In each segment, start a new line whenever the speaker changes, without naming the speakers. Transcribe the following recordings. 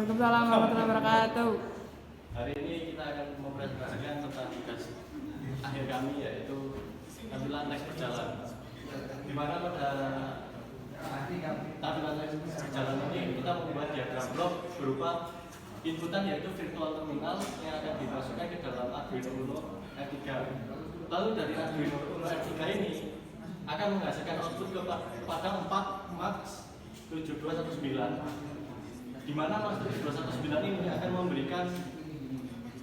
Waalaikumsalam warahmatullahi wabarakatuh.
Hari ini kita akan mempresentasikan tentang tugas akhir kami, yaitu tampilan teks berjalan. Di mana pada tampilan teks berjalan ini kita membuat diagram blok berupa inputan, yaitu virtual terminal yang akan dimasukkan ke dalam Arduino Uno R3. Lalu dari Arduino Uno R3 ini akan menghasilkan output kepada 4 max 7219, di mana max 7219 ini akan memberikan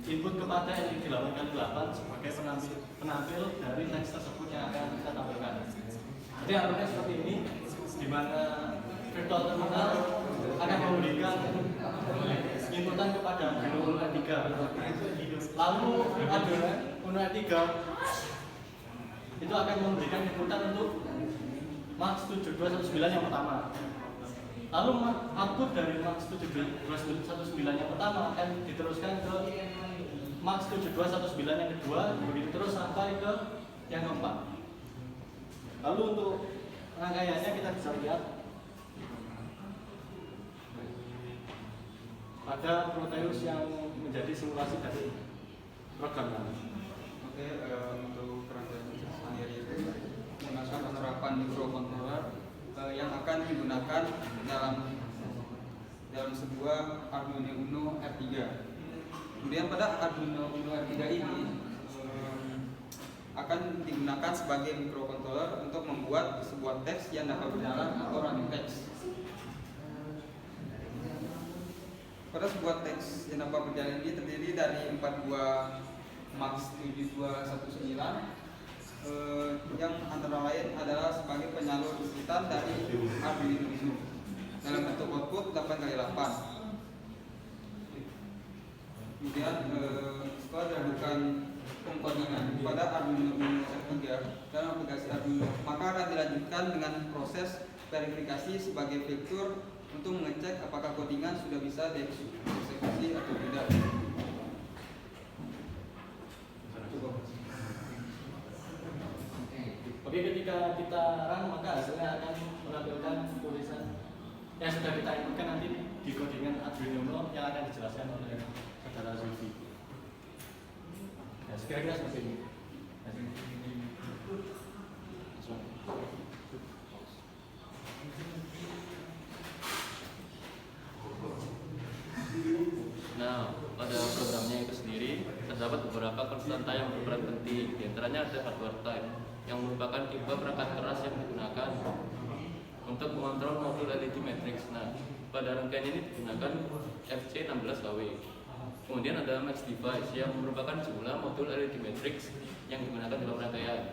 input kepada LED 8x8 sebagai penampil dari teks tersebut yang akan kita tampilkan. Jadi alurnya seperti ini, di mana virtual terminal akan memberikan inputan kepada Arduino Uno R3. Lalu Arduino Uno R3 itu akan memberikan inputan untuk max 7219 yang pertama. Lalu output dari max 7219 yang pertama akan diteruskan ke max 7219 yang kedua, begitu terus sampai ke yang keempat. Lalu untuk rangkaiannya kita bisa lihat pada Proteus yang menjadi simulasi dari program kami.
Oke, untuk rangkaian akhir itu menggunakan penerapan microcontroller yang akan digunakan dalam sebuah Arduino Uno R3. Kemudian pada Arduino Uno R3 ini akan digunakan sebagai microcontroller untuk membuat sebuah teks yang dapat berjalan atau running text. Pada sebuah teks yang dapat berjalan ini terdiri dari 4 buah max 7219 yang antara lain adalah sebagai penyalur listrik dari Arduino Uno dalam bentuk output 8x8. Kemudian setelah dilakukan pengkodingan pada Arduino Uno R3 dalam aplikasi Arduino, maka akan dilanjutkan dengan proses verifikasi sebagai fitur untuk mengecek apakah kodingan sudah bisa dieksekusi atau tidak.
Oke, ketika kita run maka hasilnya akan menampilkan tulisan yang sudah kita inputkan nanti di codingan Arduino Uno yang akan dijelaskan oleh saudara Zulfi. Ya, sekira-kira seperti ini. Nah, pada programnya itu sendiri terdapat beberapa konstanta yang berperan penting. Di antaranya ada hardware type, yang merupakan tipe perangkat keras yang digunakan untuk mengontrol modul LED matrix. Nah, pada rangkaian ini digunakan FC16KW. Kemudian ada max device yang merupakan jumlah modul LED matrix yang digunakan dalam rangkaian.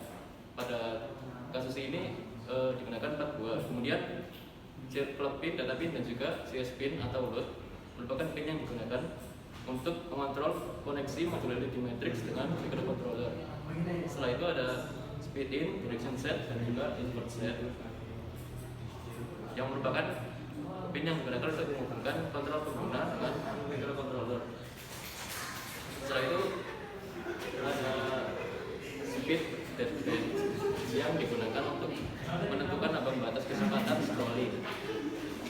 Pada kasus ini digunakan 4 buah. Kemudian clock pin, data pin, dan juga CS pin atau load merupakan pin yang digunakan untuk mengontrol koneksi modul LED matrix dengan microcontroller. Setelah itu ada speed in, direction set, dan juga input set yang merupakan pin yang digunakan untuk menghubungkan kontrol pengguna dengan microcontroller. Setelah itu ada speed deadband yang digunakan untuk menentukan ambang batas kecepatan scrolling.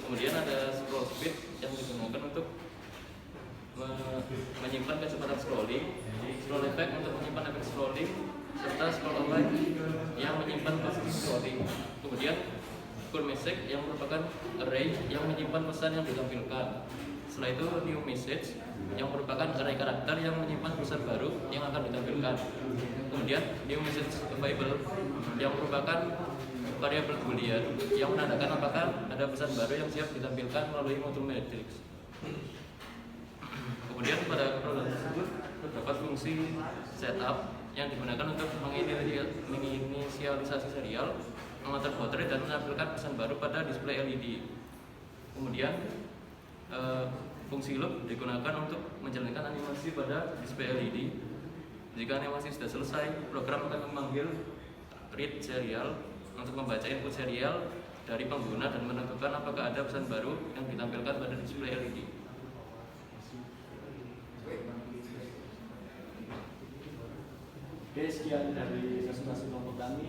Kemudian ada scroll speed yang digunakan untuk menyimpan kecepatan scrolling, scroll effect untuk menyimpan efek scrolling, serta scroll online yang menyimpan posisi scrolling. Kemudian cool message yang merupakan array yang menyimpan pesan yang ditampilkan. Setelah itu new message yang merupakan array karakter yang menyimpan pesan baru yang akan ditampilkan. Kemudian new message available yang merupakan variabel boolean yang menandakan apakah ada pesan baru yang siap ditampilkan melalui modul matrix. Kemudian pada program tersebut terdapat fungsi setup yang digunakan untuk menginisialisasi serial, mengatur baterai, dan menampilkan pesan baru pada display LED. Kemudian fungsi loop digunakan untuk menjalankan animasi pada display LED. Jika animasi sudah selesai, program akan memanggil read serial untuk membaca input serial dari pengguna dan menentukan apakah ada pesan baru yang ditampilkan pada display LED. Oke, sekian dari presentasi kelompok kami.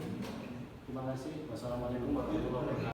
Terima kasih. Wassalamualaikum warahmatullahi wabarakatuh.